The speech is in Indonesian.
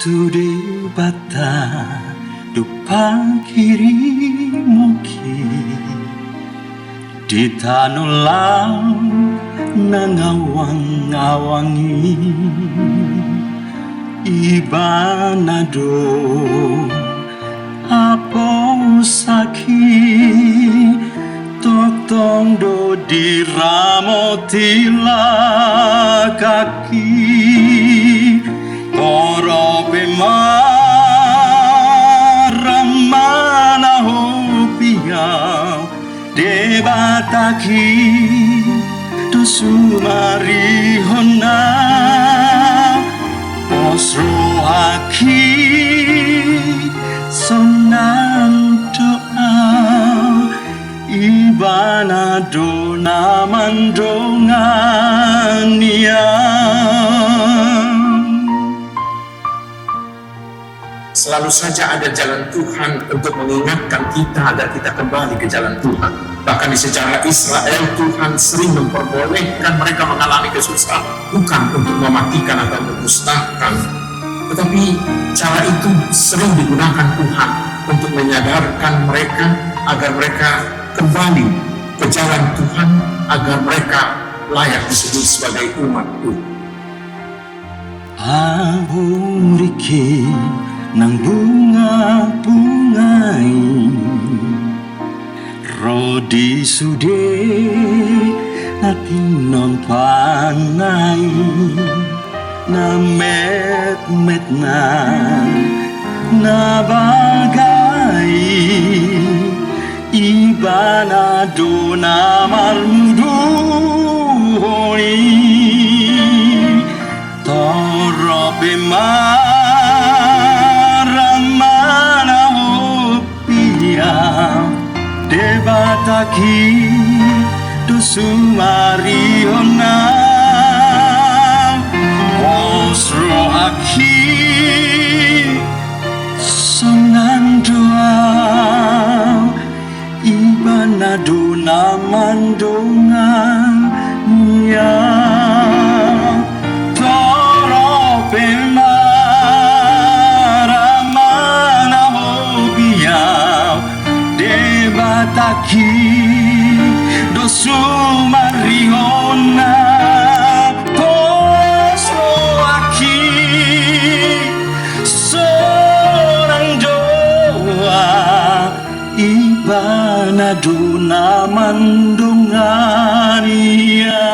tu Debata du Panghirimon di tanulang nangawang-awangi ibanado apo saki totong do diramo tila kaki korobe maramana hopiau Debata tu sumari hona osro aki sonan doa ibana dona mandongania. Selalu saja ada jalan Tuhan untuk mengingatkan kita agar kita kembali ke jalan Tuhan. Bahkan di sejarah Israel, Tuhan sering memperbolehkan mereka mengalami kesusahan, bukan untuk mematikan atau memusnahkan. Tetapi cara itu sering digunakan Tuhan untuk menyadarkan mereka agar mereka kembali ke jalan Tuhan, agar mereka layak disebut sebagai umat Tuhan. Ahuriki nang bunga-bungai rodi sude natinon panai na met na bagay ibana dona marmuduhoni torobe Debata do sumari hona osro aki sonan doa ibana dona mandongan ya toro pemaramana hobiau Debataki do sumariona poso aki sorang doa ibana duna mandungania.